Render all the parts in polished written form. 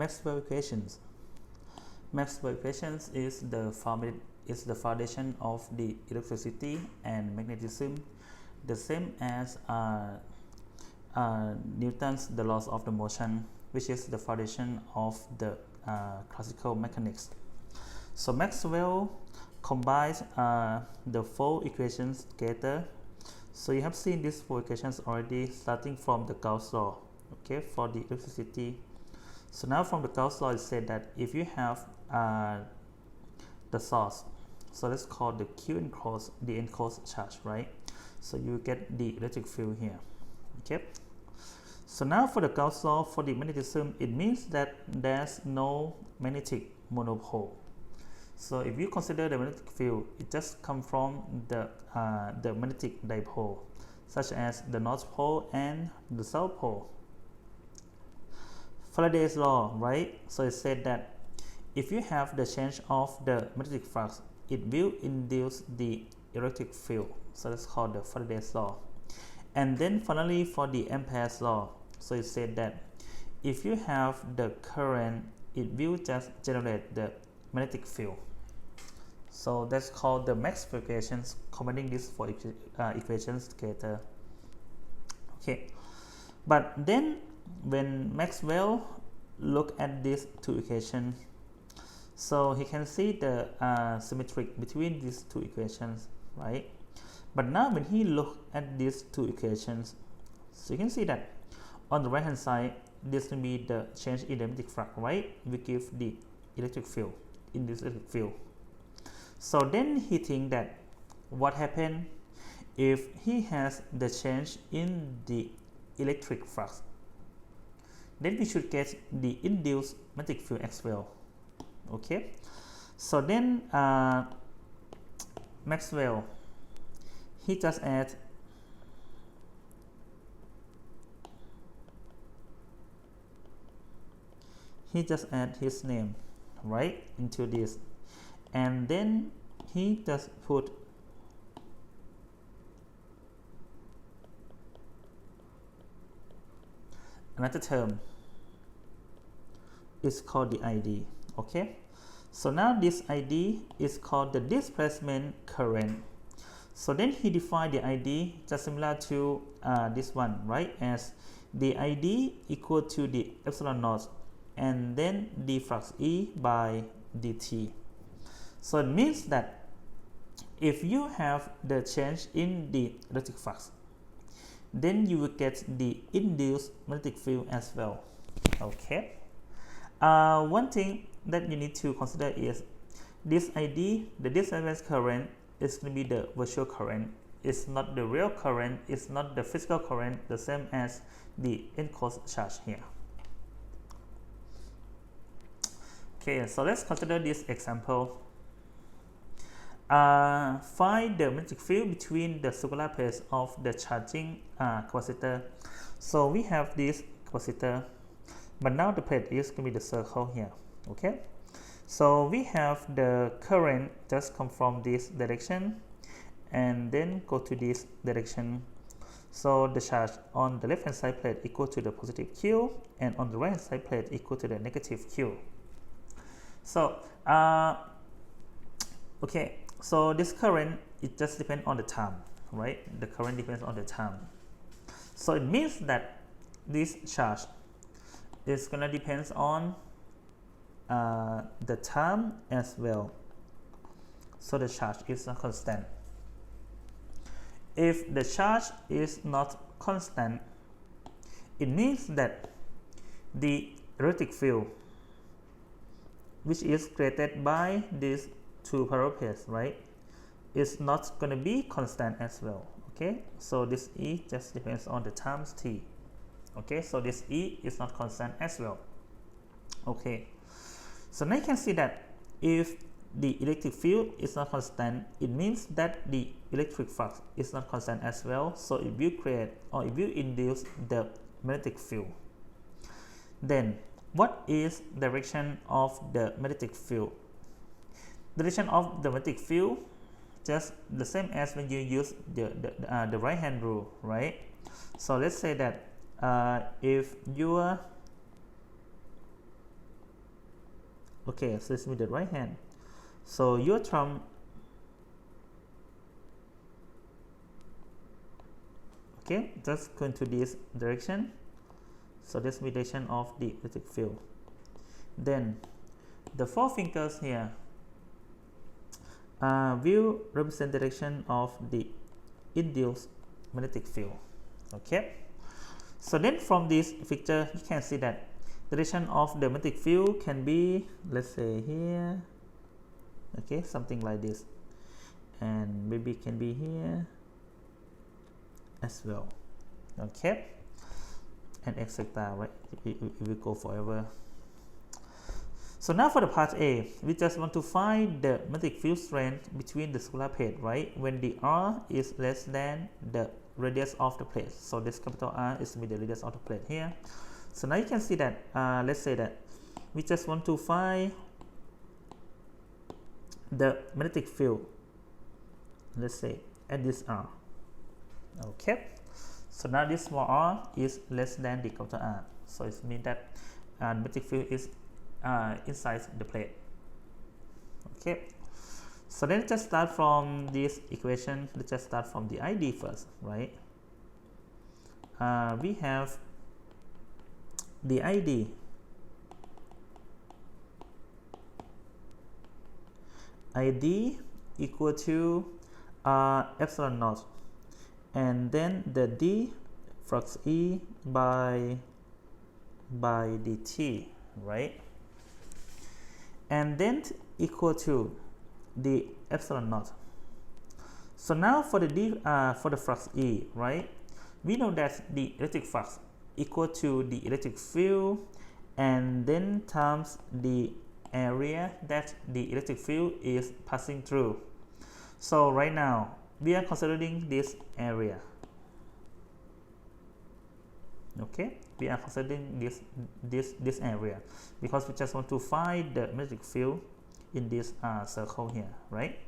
Maxwell equations. Maxwell equations is the foundation of the electricity and magnetism, the same as Newton's the laws of the motion, which is the foundation of the classical mechanics. So Maxwell combines the four equations together. So you have seen these four equations already, starting from the Gauss law, okay, for the electricity. So now from the Gauss law, it said that if you have the source, so let's call the Q enclosed, the enclosed charge, right? So you get the electric field here, okay? So now for the Gauss law, for the magnetism, it means that there's no magnetic monopole. So if you consider the magnetic field, it just comes from the magnetic dipole, such as the North Pole and the South Pole. Faraday's law, right? So it said that if you have the change of the magnetic flux, it will induce the electric field. So that's called the Faraday's law. And then finally for the Ampere's law, so it said that if you have the current, it will just generate the magnetic field. So that's called the Maxwell equations, combining these four equations together. Okay, but then when Maxwell look at these two equations, so he can see the symmetry between these two equations, right? But now when he look at these two equations, so you can see that on the right hand side, this will be the change in the magnetic flux, right? We give the electric field in this electric field. So then he think that what happened if he has the change in the electric flux, then we should get the induced magnetic field as well. Okay, so then Maxwell, he just add his name, right, into this, and then he just put another term, is called the ID. Okay, so now this ID is called the displacement current. So then he defined the ID just similar to this one, right, as the ID equal to the epsilon naught and then d flux E by dt. So it means that if you have the change in the electric flux, then you will get the induced magnetic field as well. Okay, one thing that you need to consider is this ID, the displacement current, is going to be the virtual current. It's not the real current, it's not the physical current, the same as the enclosed charge here. Okay, so let's consider this example. Find the magnetic field between the circular plates of the charging capacitor. So we have this capacitor, but now the plate is going to be the circle here. Okay, so we have the current just come from this direction and then go to this direction. So the charge on the left hand side plate equal to the positive Q, and on the right hand side plate equal to the negative Q. So okay, so this current, it just depends on the time, right? The current depends on the time. So it means that this charge is gonna depend on the time as well. So the charge is not constant. If the charge is not constant, it means that the electric field, which is created by these two parallel plates, right, is not going to be constant as well. Okay, so this E just depends on the times t. Okay, so this E is not constant as well. Okay, so now you can see that if the electric field is not constant, it means that the electric flux is not constant as well. So it will create, or it will induce the magnetic field. Then what is direction of the magnetic field? Direction of the magnetic field, just the same as when you use the right hand rule, right? So let's say that if your Okay, so this will be the right hand. So your thumb, okay, just go into this direction. So this will be the direction of the electric field. Then the four fingers here will represent the direction of the induced magnetic field. Okay, so then from this picture you can see that the direction of the magnetic field can be, let's say here, okay, something like this, and maybe it can be here as well. Okay, and etc. Right, it will go forever. So now for the part A, we just want to find the magnetic field strength between the solar plate, right? When the R is less than the radius of the plate. So this capital R is the radius of the plate here. So now you can see that, let's say that we just want to find the magnetic field, let's say at this R. Okay. So now this small r is less than the capital R. So it means that magnetic field is inside the plate. Okay, so then let's just start from this equation. Let's just start from the ID first, right? We have the ID equal to epsilon naught, and then the d flux E by dt, right? And then equal to the epsilon naught. So now for the for the flux E, right? We know that the electric flux equal to the electric field, and then times the area that the electric field is passing through. So right now we are considering this area. Okay, we are considering this area because we just want to find the magnetic field in this circle here, right?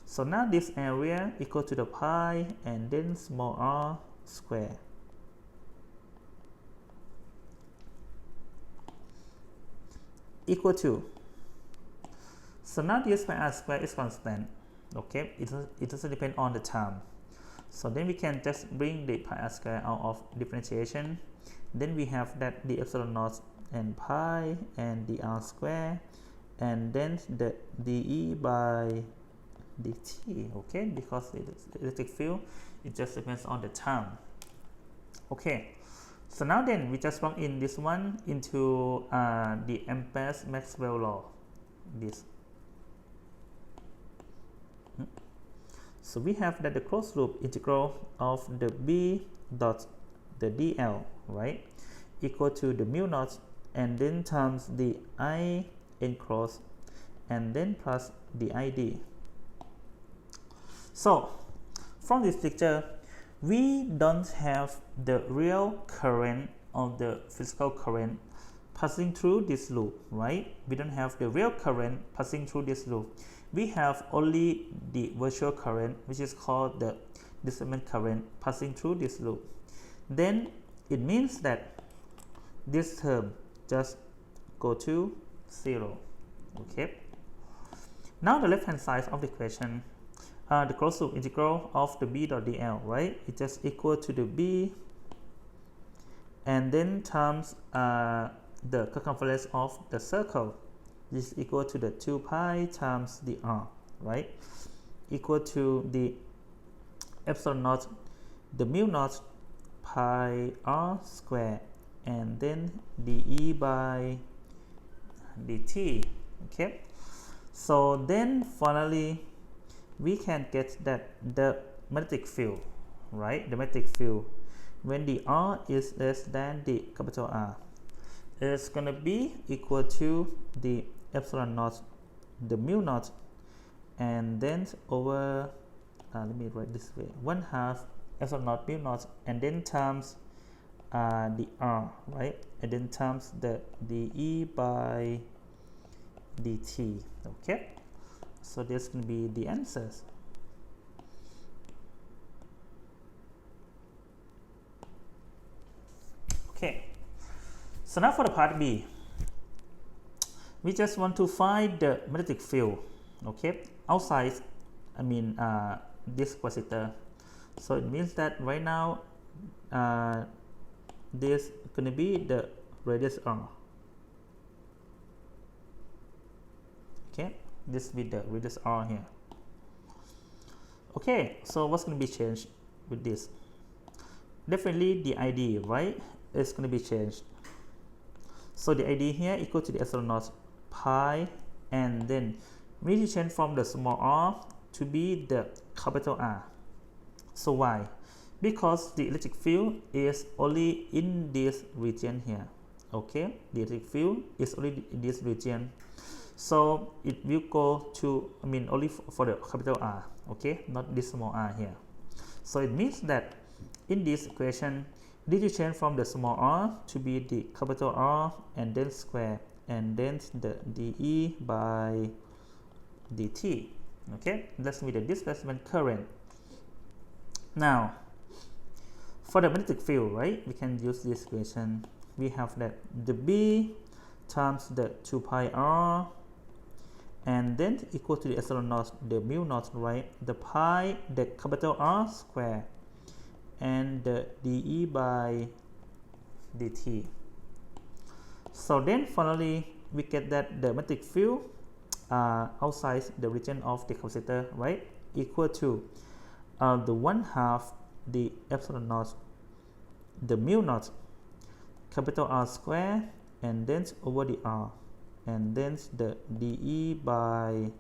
So now this area equal to the pi and then small r square. Equal to, so now this pi r square is constant. Okay, it doesn't depend on the time. So then we can just bring the pi r square out of differentiation. Then we have that the epsilon naught and pi and the r square, and then the dE by dt. Okay, because the electric field, it just depends on the time. Okay, so now then we just plug in this one into the Ampere's Maxwell law. This. So we have that the closed loop integral of the b dot the dl, right, equal to the mu naught and then times the I enclosed and then plus the ID. So from this picture, we don't have the real current of the physical current passing through this loop, right? We don't have the real current passing through this loop. We have only the virtual current, which is called the displacement current, passing through this loop. Then it means that this term just go to 0. Okay, now the left hand side of the equation, the closed loop integral of the b dot dl, right, it just equal to the b and then times the circumference of the circle. This is equal to the 2 pi times the r, right, equal to the epsilon naught, the mu naught pi r square, and then dE by dt. Okay, so then finally we can get that the magnetic field, right, the magnetic field when the r is less than the capital R is going to be equal to the epsilon naught, the mu naught, and then over let me write this way, 1/2 epsilon naught mu naught, and then times the r, right, and then times the dE by dt. Okay, so this can be the answers. Okay, so now for the part B, we just want to find the magnetic field, okay, outside, this capacitor. So it means that right now this going to be the radius R. Okay, this will be the radius R here. Okay, so what's going to be changed with this? Definitely the ID, right? It's going to be changed. So the ID here equal to the epsilon naught pi, and then we need to change from the small r to be the capital R. So why? Because the electric field is only in this region here. Okay, the electric field is only in this region. So it will go to, only for the capital R, okay, not this small r here. So it means that in this equation, we need to change from the small r to be the capital R, and then square, and then the dE by dt. Okay, that's with the displacement current. Now, for the magnetic field, right, we can use this equation. We have that the B times the 2 pi R, and then equal to the epsilon naught, the mu naught, right, the pi, the capital R square, and the dE by dt. So then finally we get that the magnetic field outside the region of the capacitor, right, equal to the 1/2 the epsilon naught, the mu naught, capital R square, and then over the R, and then the dE by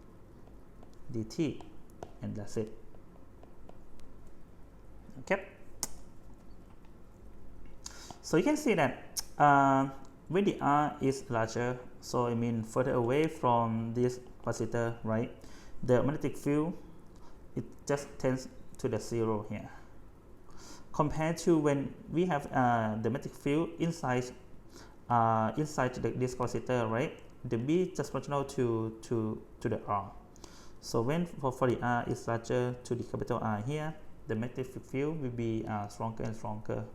dt, and that's it. Okay, so you can see that when the R is larger, so further away from this capacitor, right, the magnetic field, it just tends to the 0 here, compared to when we have the magnetic field inside this capacitor, right, the B just proportional to the R. So when for the R is larger to the capital R here, the magnetic field will be stronger and stronger.